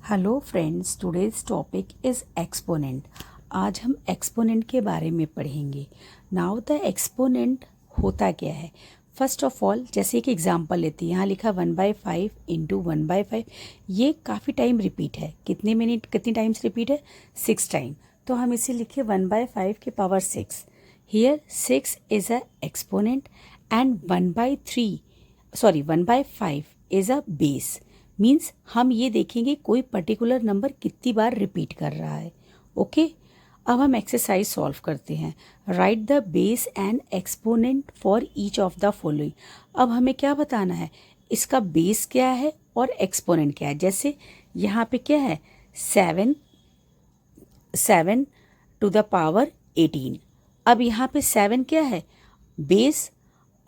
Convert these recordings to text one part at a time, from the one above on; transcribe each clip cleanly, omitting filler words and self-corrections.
Hello friends, today's topic is exponent. आज हम exponent के बारे में पढ़ेंगे। नाउ द एक्सपोनेंट होता क्या है? फर्स्ट ऑफ ऑल, जैसे एक एग्जांपल लेते हैं, यहाँ लिखा 1/5 इंटू 1/5। ये काफ़ी टाइम रिपीट है। कितनी टाइम्स रिपीट है? 6 टाइम। तो हम इसे लिखे 1/5 की power 6। Here 6 is a exponent and 1/5 is a base. Means हम ये देखेंगे कोई पर्टिकुलर नंबर कितनी बार रिपीट कर रहा है। ओके, अब हम एक्सरसाइज सॉल्व करते हैं। Right the base and exponent for each of the following. अब हमें क्या बताना है, इसका बेस क्या है और एक्सपोनेंट क्या है। जैसे यहाँ पे क्या है, 7 टू द पावर 18। अब यहाँ पे 7 क्या है, बेस,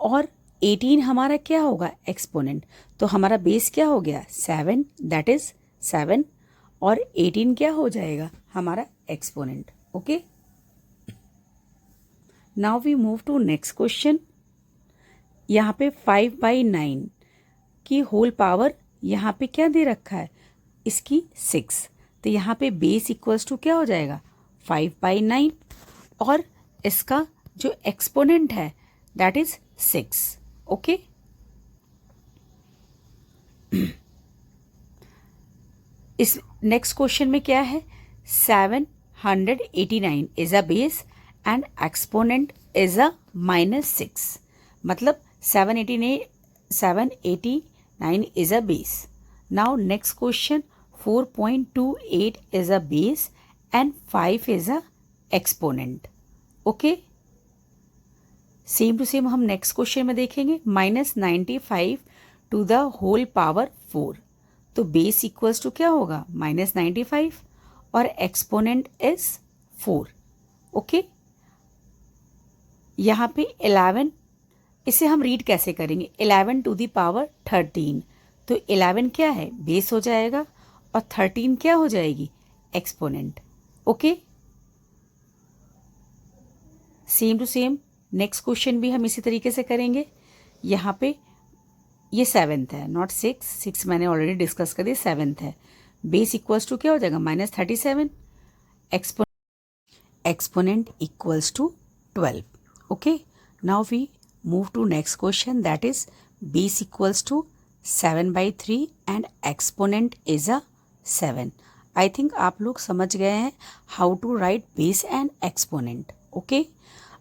और 18 हमारा क्या होगा, एक्सपोनेंट। तो हमारा बेस क्या हो गया, 7, दैट इज 7, और 18 क्या हो जाएगा, हमारा exponent. Okay, now we move to next question. यहाँ पे 5/9 की होल पावर, यहाँ पे क्या दे रखा है, इसकी 6। तो यहाँ पे बेस इक्वल्स टू क्या हो जाएगा, 5/9, और इसका जो एक्सपोनेंट है दैट इज 6। ओके, इस नेक्स्ट क्वेश्चन में क्या है, 789 is a base and exponent is a -6। मतलब 789 is a base. Now next question, 4.28 is a base and 5 is a exponent. Okay, same to same हम नेक्स्ट क्वेश्चन में देखेंगे, -95 to the whole power 4। तो base equals to क्या होगा, -95, और exponent is 4। Okay, यहाँ पे 11, इसे हम रीड कैसे करेंगे, 11 टू द पावर 13। तो 11 क्या है, बेस हो जाएगा, और 13 क्या हो जाएगी, exponent. Okay, same to same next question भी हम इसी तरीके से करेंगे। यहाँ पे ये 7th है, नॉट 6 मैंने ऑलरेडी डिस्कस कर दी, 7th है। बेस इक्वल्स टू क्या हो जाएगा, -37, exponent equals to 12। Okay, now we move to next question, that is base equals to 7/3 and exponent is a 7। I think आप लोग समझ गए हैं how to write base and exponent. Okay,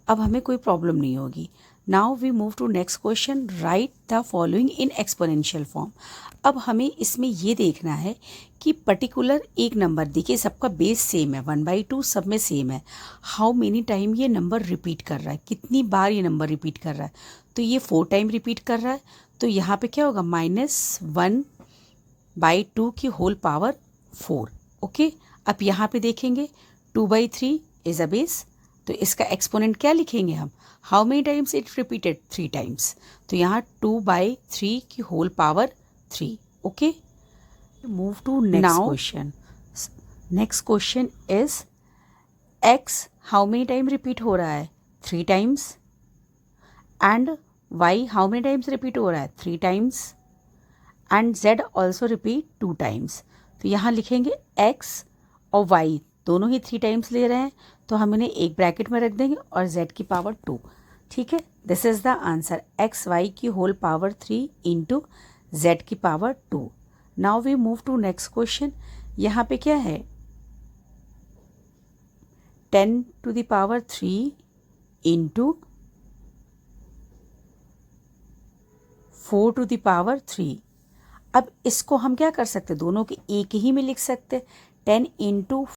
अब हमें कोई प्रॉब्लम नहीं होगी। Now we move to next question, write the following in exponential form. अब हमें इसमें ये देखना है कि पर्टिकुलर एक नंबर, देखिए सबका बेस सेम है, 1/2 सब में सेम है। हाउ मेनी टाइम ये नंबर रिपीट कर रहा है, कितनी बार ये नंबर रिपीट कर रहा है। तो ये 4 टाइम रिपीट कर रहा है, तो यहाँ पे क्या होगा, -1/2 की होल पावर 4। ओके, अब यहाँ पे देखेंगे 2/3 इज अ बेस, तो इसका एक्सपोनेंट क्या लिखेंगे हम, how many times it repeated, 3 times. तो यहाँ 2/3 की whole power 3। Okay, move to next question. Next question is X how many time repeat हो रहा है, 3 times, and Y how many times repeat हो रहा है, 3 times, and Z also repeat 2 times. तो यहाँ लिखेंगे एक्स और वाई दोनों ही 3 टाइम्स ले रहे हैं, तो हम इन्हें एक ब्रैकेट में रख देंगे, और z की पावर 2। ठीक है, this is the answer, X Y की होल पावर 3 इंटू z की power 2। Now we move to next question. यहाँ पे क्या है, 10 to the power 3 into 4 to the power 3। अब इसको हम क्या कर सकते, दोनों के एक ही में लिख सकते, 10 इंटू,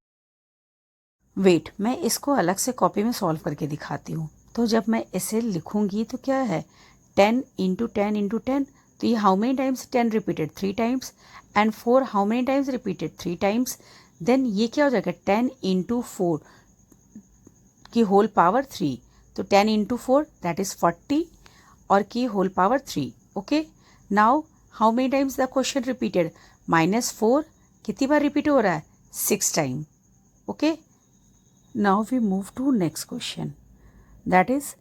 वेट मैं इसको अलग से कॉपी में सॉल्व करके दिखाती हूँ। तो जब मैं इसे लिखूंगी तो क्या है, 10 इंटू 10 इंटू 10, तो ये how many times 10 repeated, 3 times, and 4 how many times repeated, 3 times. Then ये क्या हो जाएगा, 10 इंटू 4 की होल पावर 3। तो 10 इंटू 4 दैट इज 40, और की whole power 3। Okay, now how many times the question repeated, -4 कितनी बार रिपीट हो रहा है, 6 time. Okay, now we move to next question, that is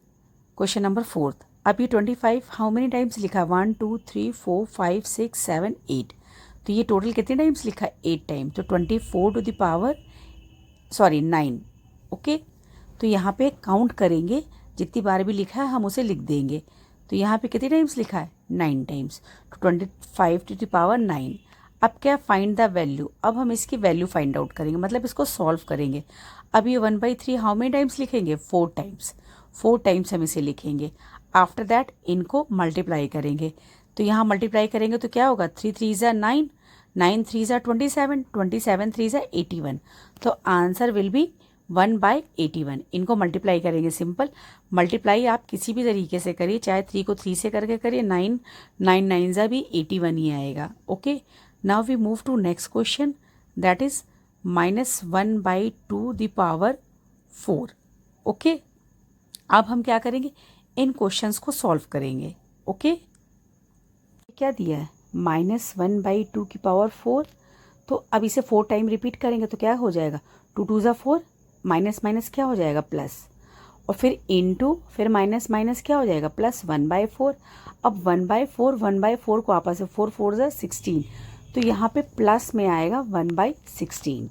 question number 4th। अब ये 25 हाउ मेनी टाइम्स लिखा, 1 2 3 4 5 6 7 8। तो ये टोटल कितने टाइम्स लिखा है, 8 टाइम, तो 24 टू द पावर 9। ओके, तो यहाँ पे काउंट करेंगे, जितनी बार भी लिखा है हम उसे लिख देंगे। तो यहाँ पे कितने टाइम्स लिखा है, 9 टाइम्स, तो 25 टू द पावर 9। अब क्या, फाइंड द वैल्यू, अब हम इसकी वैल्यू फाइंड आउट करेंगे, मतलब इसको सॉल्व करेंगे। अब ये 1/3 हाउ मेनी टाइम्स लिखेंगे, 4 टाइम्स, 4 टाइम्स हम इसे लिखेंगे। आफ्टर दैट इनको मल्टीप्लाई करेंगे, तो यहाँ मल्टीप्लाई करेंगे तो क्या होगा, 3 3 ज़ा 9, 9 3 ज़ा 27, 27 3 ज़ा 81, तो आंसर विल बी 1/81। इनको मल्टीप्लाई करेंगे, सिंपल मल्टीप्लाई आप किसी भी तरीके से करिए, चाहे 3 को 3 से करके करिए, 9 9 9 ज़ा भी 81 ही आएगा। Okay, now we move to next question, that is -1/2 the power 4। Okay, अब हम क्या करेंगे, इन क्वेश्चंस को सॉल्व करेंगे। ओके, क्या दिया है, -1/2 की पावर 4, तो अब इसे 4 टाइम रिपीट करेंगे तो क्या हो जाएगा, 2 2 ज़ा 4, माइनस माइनस क्या हो जाएगा, प्लस, और फिर इनटू, फिर माइनस माइनस क्या हो जाएगा, प्लस 1/4। अब 1/4 को आपस में 4 4 ज़ा 16, तो यहाँ पे प्लस में आएगा 1/16।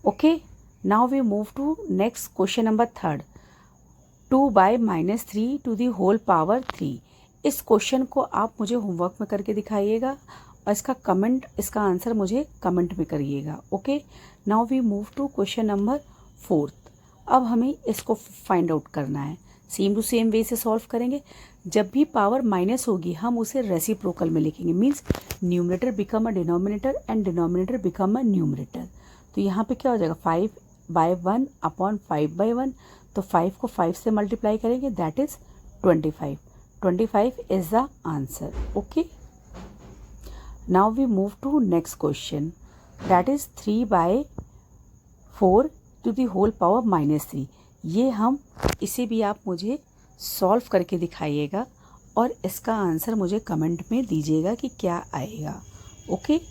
Okay, now we move to next question number 3, 2/-3 to the whole power 3। इस क्वेश्चन को आप मुझे होमवर्क में करके दिखाइएगा और इसका कमेंट, इसका आंसर मुझे कमेंट में करिएगा। Okay, now we move to question number 4। अब हमें इसको फाइंड आउट करना है, सेम टू सेम वे से सॉल्व करेंगे। जब भी पावर माइनस होगी हम उसे रेसिप्रोकल में लिखेंगे, means numerator become a denominator and denominator become a numerator. तो यहाँ पे क्या हो जाएगा, 5/1 अपॉन 5/1, तो 5 को 5 से मल्टीप्लाई करेंगे, that is 25। 25 is the answer. Okay, now we move to next question, that is 3/4 to the whole power -3। ये हम, इसे भी आप मुझे सॉल्व करके दिखाइएगा और इसका आंसर मुझे कमेंट में दीजिएगा कि क्या आएगा। Okay,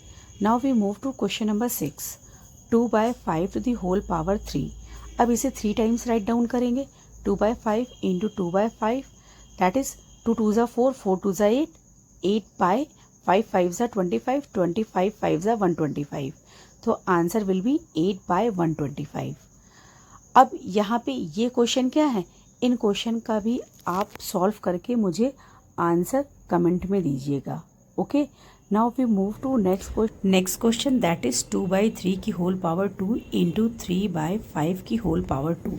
now we move to question number 6, 2/5 to the whole power 3। अब इसे 3 टाइम्स राइट डाउन करेंगे, 2/5 इंटू 2/5, दैट इज 2 2 ज़ा 4, 4 2 ज़ा 8, 8/5 5 ज़ा 25, 25 5 ज़ा 125, तो आंसर विल बी 8/125। अब यहाँ पे ये क्वेश्चन क्या है, इन क्वेश्चन का भी आप सॉल्व करके मुझे आंसर कमेंट में दीजिएगा। Okay, now we move to next question, that is 2/3 की होल पावर 2 इंटू 3/5 की होल पावर 2।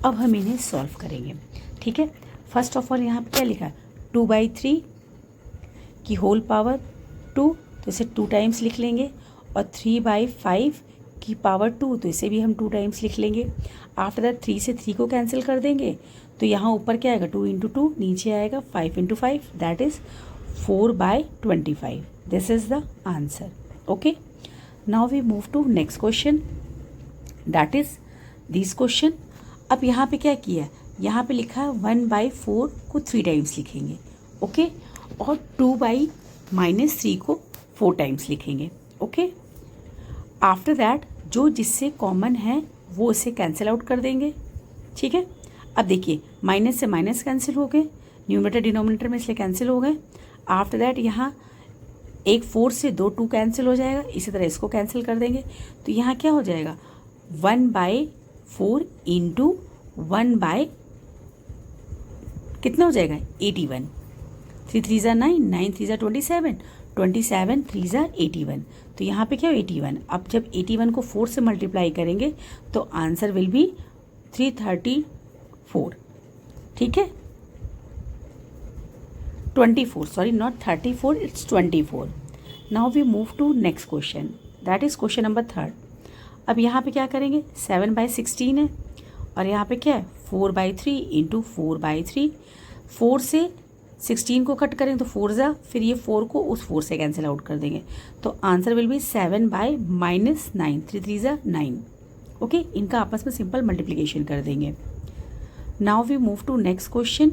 अब हम इन्हें सॉल्व करेंगे, ठीक है। फर्स्ट ऑफ ऑल यहाँ पे क्या लिखा है, 2/3 की होल पावर 2, तो इसे 2 टाइम्स लिख लेंगे, और 3/5 की पावर 2, तो इसे भी हम 2 टाइम्स लिख लेंगे। आफ्टर दैट 3 से 3 को कैंसिल कर देंगे, तो यहाँ ऊपर क्या आएगा, 2 इंटू 2, नीचे आएगा 5 into 5, that is 4/25। This is the answer. Okay, now we move to next question, that is this question. अब यहाँ पे क्या किया, यहाँ पे लिखा है 1/4 को 3 टाइम्स लिखेंगे। ओके, और 2/-3 को 4 टाइम्स लिखेंगे। ओके, आफ्टर दैट जो जिससे कॉमन है वो इसे कैंसिल आउट कर देंगे, ठीक है। अब देखिए, माइनस से माइनस कैंसिल हो गए, न्यूमरेटर डिनोमिनेटर में इसलिए कैंसिल हो गए। आफ्टर दैट यहाँ एक 4 से 2 2 कैंसिल हो जाएगा, इसी तरह इसको कैंसिल कर देंगे, तो यहाँ क्या हो जाएगा, 1/4 इंटू 1/ कितना हो जाएगा, 81, 3 3 ज़ा 9, 9 3 ज़ा 27, 27 3 ज़ा 81, तो यहाँ पे क्या हो, 81। अब जब 81 को 4 से मल्टीप्लाई करेंगे तो आंसर विल बी 334, ठीक है, 24, sorry not 34, it's 24। Now we move to next question, that is question number 3। अब यहाँ पे क्या करेंगे, 7/16 है, और यहाँ पे क्या है, 4/3 इंटू 4/3, 4 से 16 को कट करें तो 4 ज़ा, फिर ये 4 को उस 4 से कैंसिल आउट कर देंगे, तो आंसर विल बी 7/-9, 3 3 ज़ा 9। ओके, इनका आपस में सिंपल मल्टीप्लिकेशन कर देंगे। Now we move to next question.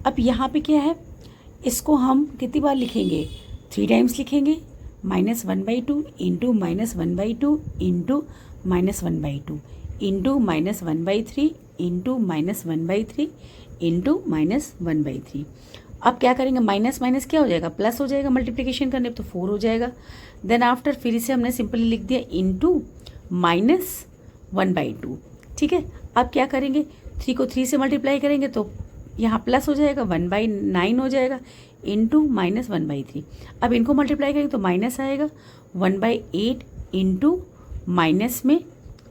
अब यहाँ पे क्या है, इसको हम कितनी बार लिखेंगे, 3 टाइम्स लिखेंगे, -1/2 into -1/2 into -1/2 into -1/3 into -1/3 into -1/3। अब क्या करेंगे, माइनस माइनस क्या हो जाएगा, प्लस हो जाएगा, मल्टीप्लिकेशन करने तो 4 हो जाएगा। देन आफ्टर फिर इसे हमने सिंपली लिख दिया इनटू -1/2। ठीक है, अब क्या करेंगे, 3 को 3 से मल्टीप्लाई करेंगे तो यहाँ प्लस हो जाएगा, 1/9 हो जाएगा इंटू -1/3। अब इनको मल्टीप्लाई करेंगे तो माइनस आएगा, 1/8 इंटू माइनस में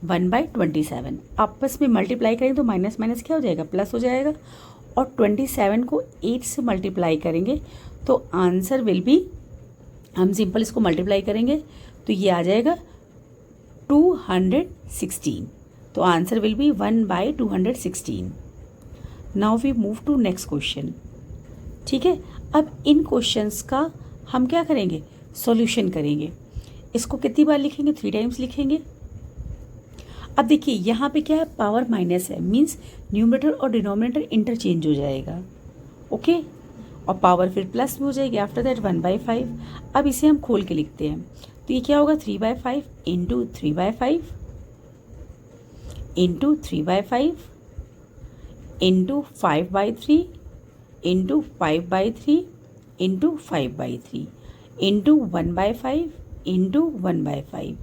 1/27। आपस में मल्टीप्लाई करेंगे तो माइनस माइनस क्या हो जाएगा, प्लस हो जाएगा। और 27 को 8 से मल्टीप्लाई करेंगे तो आंसर विल बी, हम सिंपल इसको मल्टीप्लाई करेंगे तो ये आ जाएगा 216। तो answer will be 1/216। Now we move to next question. ठीक है, अब इन क्वेश्चंस का हम क्या करेंगे, सॉल्यूशन करेंगे। इसको कितनी बार लिखेंगे, 3 टाइम्स लिखेंगे। अब देखिए यहाँ पे क्या है, पावर माइनस है, मीन्स न्यूमरेटर और डिनोमिनेटर इंटरचेंज हो जाएगा। ओके, और पावर फिर प्लस भी हो जाएगी। After that 1/5। अब इसे हम खोल के लिखते हैं तो ये क्या होगा, 3/5 into 3/5 into 3/5 into 5/3 into 5/3 into 5/3 into 1/5 into 1/5।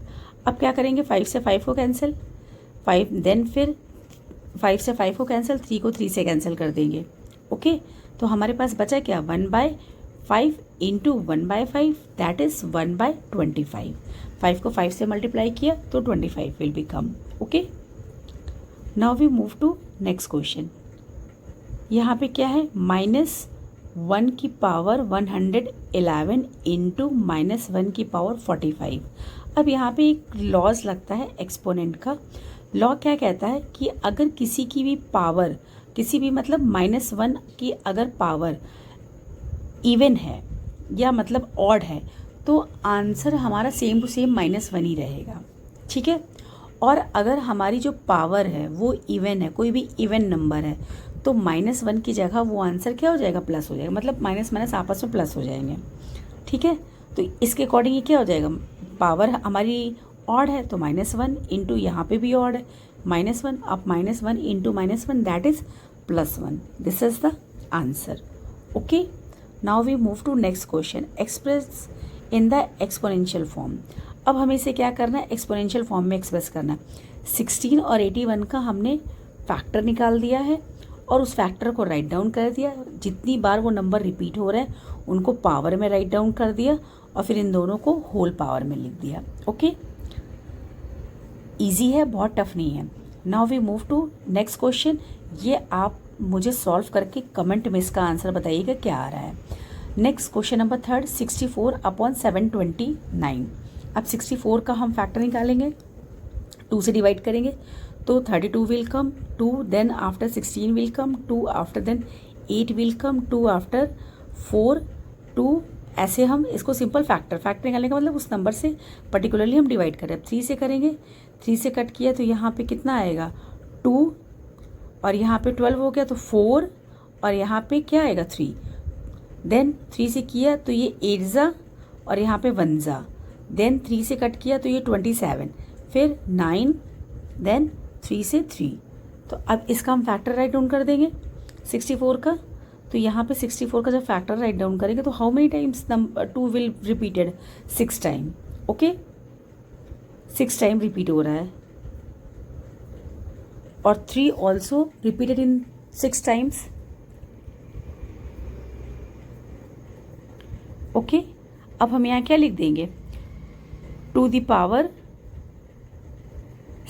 अब क्या करेंगे, 5 से 5 को कैंसिल, 5 देन फिर 5 से 5 को कैंसिल, 3 को 3 से कैंसिल कर देंगे। ओके, तो हमारे पास बचा क्या, 1/5 इंटू 1/5 दैट इज़ 1/25। 5 को 5 से मल्टीप्लाई किया तो 25 will become. Okay, now we move to next question. यहाँ पे क्या है, -1 की पावर 111 इंटू -1 की पावर 45। अब यहाँ पे एक लॉज लगता है एक्सपोनेंट का। लॉ क्या कहता है कि अगर किसी की भी पावर, किसी भी मतलब -1 की अगर पावर इवन है या मतलब ऑड है तो आंसर हमारा सेम टू सेम -1 ही रहेगा। ठीक है, और अगर हमारी जो पावर है वो इवन है, कोई भी इवन नंबर है, तो -1 की जगह वो आंसर क्या हो जाएगा, प्लस हो जाएगा। मतलब माइनस माइनस आपस में प्लस हो जाएंगे। ठीक है, तो इसके अकॉर्डिंग ये क्या हो जाएगा, पावर हमारी ऑड है तो -1 इंटू यहाँ पे भी ऑड है -1, अब -1 into -1 that is +1। This is the answer. Okay, now we move to next question, express in the exponential form. अब हमें इसे क्या करना है, एक्सपोनेंशियल फॉर्म में एक्सप्रेस करना है। 16 और 81 का हमने फैक्टर निकाल दिया है और उस फैक्टर को राइट डाउन कर दिया। जितनी बार वो नंबर रिपीट हो रहा है उनको पावर में राइट डाउन कर दिया और फिर इन दोनों को होल पावर में लिख दिया। ओके, ईजी है, बहुत टफ नहीं है। Now we move to next question. ये आप मुझे सॉल्व करके कमेंट में इसका आंसर बताइएगा क्या आ रहा है। Next question number 3, 64/729। अब 64 का हम फैक्टर निकालेंगे, 2 से डिवाइड करेंगे तो 32 will come, 2 then after 16 will come, 2 after then 8 will come, 2 after 4 2। ऐसे हम इसको सिंपल फैक्टर निकालने का मतलब उस नंबर से पर्टिकुलरली हम डिवाइड करें। 3 से करेंगे, 3 से कट किया तो यहाँ पे कितना आएगा, 2, और यहाँ पे 12 हो गया तो 4, और यहाँ पे क्या आएगा, 3। देन 3 से किया तो ये 8 ज़ा और यहाँ पे 1 ज़ा, देन 3 से कट किया तो ये 27, फिर 9, देन 3 से 3। तो अब इसका हम फैक्टर राइट डाउन कर देंगे 64 का। तो यहाँ पे 64 का जब फैक्टर राइट डाउन करेंगे तो how many times 2 will repeated, 6 time. Okay, 6 time repeat हो रहा है और 3 also repeated in 6 times. Okay, अब हम यहाँ क्या लिख देंगे, 2 the power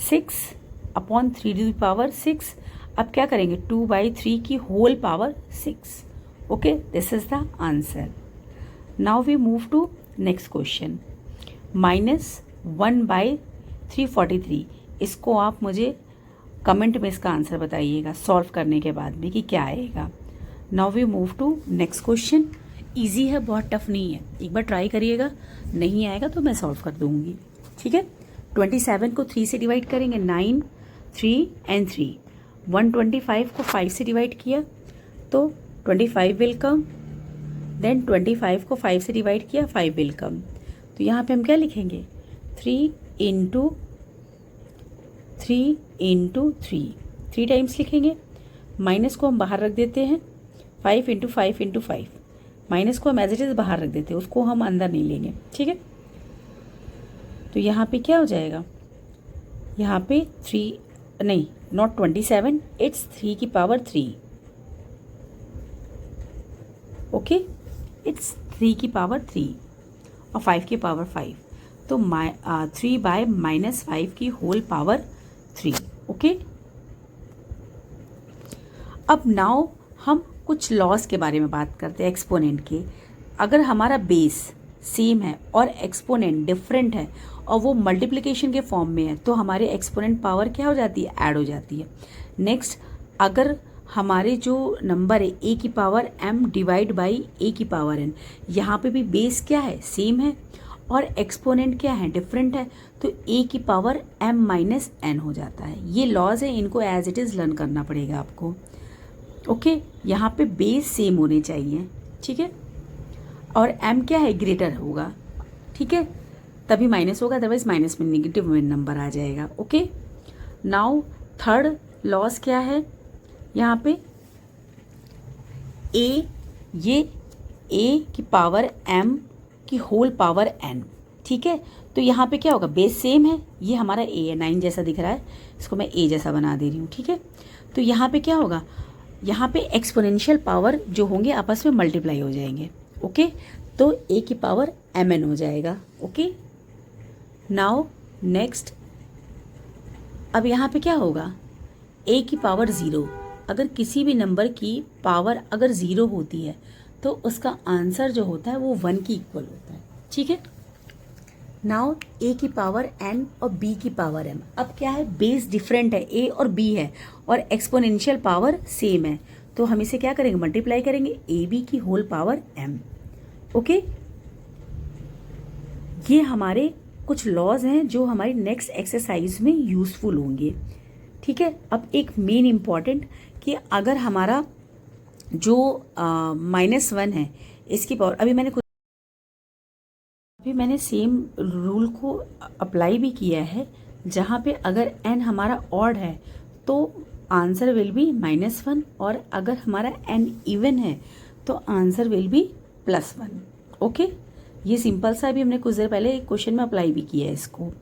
6 upon 3 to the power 6। अब क्या करेंगे, 2/3 की whole power 6। Okay, this is the answer. Now we move to next question, -1/343। इसको आप मुझे कमेंट में इसका आंसर बताइएगा सॉल्व करने के बाद में कि क्या आएगा। Now we move to next question. Easy है, बहुत टफ नहीं है, एक बार ट्राई करिएगा, नहीं आएगा तो मैं सॉल्व कर दूंगी। ठीक है, 27 को 3 से डिवाइड करेंगे, 9, 3 एंड 3। 125 को 5 से डिवाइड किया तो 25 विल कम, देन 25 को 5 से डिवाइड किया, 5 विल कम। तो यहाँ पे हम क्या लिखेंगे, 3 इंटू 3 इंटू 3 टाइम्स लिखेंगे। माइनस को हम बाहर रख देते हैं, 5 इंटू 5 इंटू 5, माइनस को हम एज इट इज़ बाहर रख देते हैं, उसको हम अंदर नहीं लेंगे, ठीक है। तो यहाँ पे क्या हो जाएगा, यहाँ पे 3 नहीं, नॉट 27, इट्स 3 की पावर 3, ओके, इट्स 3 की पावर 3 और 5 की पावर 5, तो 3 बाय माइनस 5 की होल पावर 3, ओके। अब नाउ हम कुछ लॉस के बारे में बात करते हैं एक्सपोनेंट के। अगर हमारा बेस सेम है और एक्सपोनेंट डिफरेंट है और वो मल्टीप्लिकेशन के फॉर्म में है, तो हमारे एक्सपोनेंट पावर क्या हो जाती है, ऐड हो जाती है। नेक्स्ट, अगर हमारे जो नंबर है a की power m divide by a की पावर n, यहाँ पे भी बेस क्या है, सेम है और एक्सपोनेंट क्या है, डिफरेंट है, तो a की पावर m माइनस n हो जाता है। ये लॉज है, इनको एज इट इज़ लर्न करना पड़ेगा आपको, ओके। यहाँ पे बेस सेम होने चाहिए, ठीक है, और m क्या है, ग्रेटर होगा, ठीक है, तभी माइनस होगा, अदरवाइज माइनस में नेगेटिव में नंबर आ जाएगा, ओके। नाउ थर्ड लॉस क्या है, यहाँ पे a, ये a की पावर m की होल पावर n, ठीक है। तो यहाँ पे क्या होगा, बेस सेम है, ये हमारा a है, 9 जैसा दिख रहा है, इसको मैं a जैसा बना दे रही हूँ, ठीक है। तो यहाँ पे क्या होगा, यहाँ पे एक्सपोनेंशियल पावर जो होंगे आपस में मल्टीप्लाई हो जाएंगे, ओके। तो a की पावर mn हो जाएगा, ओके। नाउ नेक्स्ट, अब यहाँ पे क्या होगा, a की पावर 0, अगर किसी भी नंबर की पावर अगर 0 होती है तो उसका आंसर जो होता है वो 1 की इक्वल होता है, ठीक है। नाउ a की पावर n और b की पावर m, अब क्या है, बेस डिफरेंट है, a और b है और एक्सपोनेंशियल पावर सेम है, तो हम इसे क्या करेंगे, मल्टीप्लाई करेंगे, ab की होल पावर m, ओके। ये हमारे कुछ लॉज हैं जो हमारी नेक्स्ट एक्सरसाइज में यूजफुल होंगे, ठीक है। अब एक मेन इम्पॉर्टेंट कि अगर हमारा जो -1 है, इसकी पावर, अभी मैंने सेम रूल को अप्लाई भी किया है, जहाँ पे अगर n हमारा ऑड है तो आंसर विल बी -1 और अगर हमारा n इवन है तो आंसर विल बी +1, ओके। ये सिंपल सा भी हमने कुछ देर पहले एक क्वेश्चन में अप्लाई भी किया है इसको,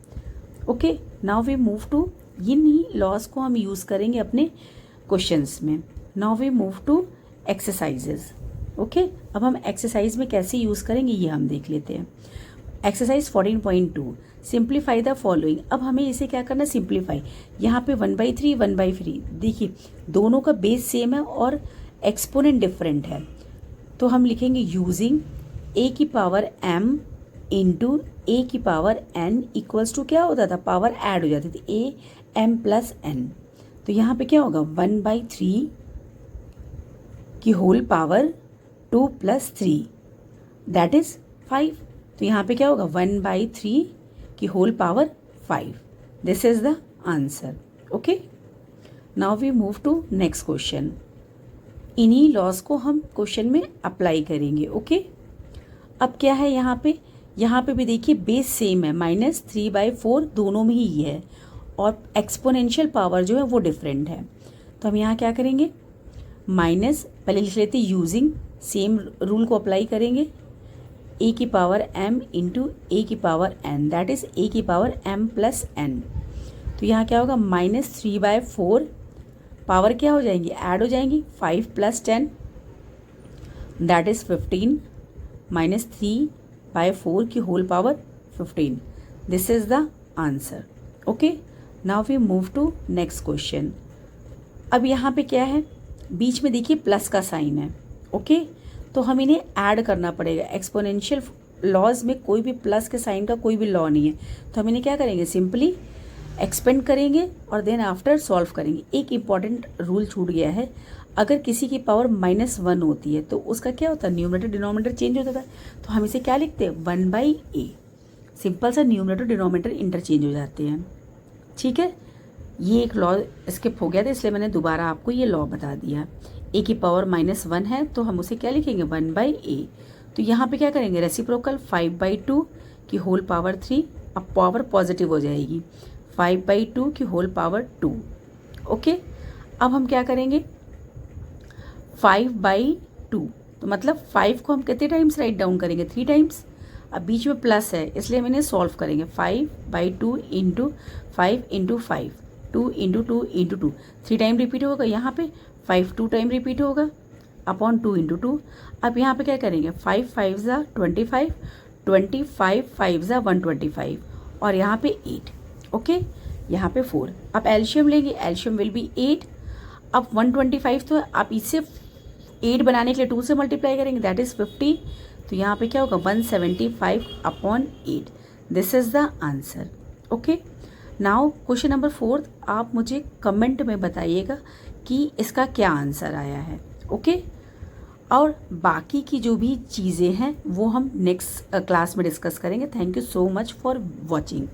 okay. Now we move to, इन्हीं लॉस को हम यूज़ करेंगे अपने क्वेश्चंस में। Now we move to exercises, okay. अब हम एक्सरसाइज में कैसे यूज़ करेंगे ये हम देख लेते हैं। Exercise 14.2, simplify the following. अब हमें इसे क्या करना है, सिंप्लीफाई। यहाँ पे 1/3 1/3, देखिए दोनों का बेस सेम है और एक्सपोनेंट डिफरेंट है, तो हम लिखेंगे यूजिंग a की पावर m इंटू a की पावर n इक्वल्स टू, क्या होता था, पावर ऐड हो जाती थी, a m प्लस n। तो यहाँ पे क्या होगा, 1/3 की होल पावर 2 + 3 दैट इज 5। तो यहाँ पे क्या होगा, 1/3 की whole power 5, this is the answer, okay. Now we move to next question. इन्हीं लॉस को हम क्वेश्चन में अप्लाई करेंगे, ओके। अब क्या है यहाँ पे भी देखिए बेस सेम है, -3/4 दोनों में ही है और एक्सपोनेंशियल पावर जो है वो डिफरेंट है, तो हम यहाँ क्या करेंगे, माइनस पहले लिख लेते यूजिंग, सेम रूल को अप्लाई करेंगे, a की पावर m इंटू a की power n that is a की पावर m प्लस n। तो यहाँ क्या होगा, -3/4 पावर क्या हो जाएंगी, ऐड हो जाएंगी, 5 + 10 दैट इज 15 -3/4 की whole power 15, this is the answer, okay. Now we move to next question. अब यहाँ पे क्या है, बीच में देखिए प्लस का साइन है, ओके। तो हम इन्हें ऐड करना पड़ेगा, एक्सपोनेंशियल लॉज में कोई भी प्लस के साइन का कोई भी लॉ नहीं है, तो हम इन्हें क्या करेंगे, सिंपली एक्सपेंड करेंगे और देन आफ्टर सॉल्व करेंगे। एक इम्पॉर्टेंट रूल छूट गया है, अगर किसी की पावर -1 होती है तो उसका क्या होता है, न्यूमरेटर डिनोमिनेटर चेंज होता था, तो हम इसे क्या लिखते हैं, 1/a, सिंपल सा न्यूमरेटर डिनोमिनेटर इंटरचेंज हो जाते हैं, ठीक है। ये एक लॉ स्किप हो गया था, इसलिए मैंने दोबारा आपको ये लॉ बता दिया। a की पावर -1 है तो हम उसे क्या लिखेंगे, 1/a। तो यहाँ पे क्या करेंगे, रेसिप्रोकल 5/2 की होल पावर 3, अब पावर पॉजिटिव हो जाएगी, 5/2 की होल पावर 2, ओके। अब हम क्या करेंगे, 5/2 2, तो मतलब 5 को हम कितने टाइम्स राइट डाउन करेंगे, 3 टाइम्स। अब बीच में प्लस है इसलिए हम इन्हें सॉल्व करेंगे, 5/2 into 5 into 5, 2 into 2 into 2, 3 time repeat होगा यहाँ पे, 5 2 टाइम रिपीट होगा अपॉन 2 इंटू 2। अब यहाँ पे क्या करेंगे, 5 5 ज़ा 25, 25 5 ज़ा 125 और यहाँ पे 8, ओके, यहाँ पे 4। अब एल्शियम लेंगे, एल्शियम विल बी 8। अब 125 तो आप इससे 8 बनाने के लिए 2 से मल्टीप्लाई करेंगे, दैट इज़ 50। तो यहाँ पे क्या होगा, 175 upon 8। This is the answer. Okay, now question number 4, आप मुझे कमेंट में बताइएगा कि इसका क्या आंसर आया है। ओके, और बाकी की जो भी चीज़ें हैं वो हम नेक्स्ट क्लास में डिस्कस करेंगे। Thank you so much for watching.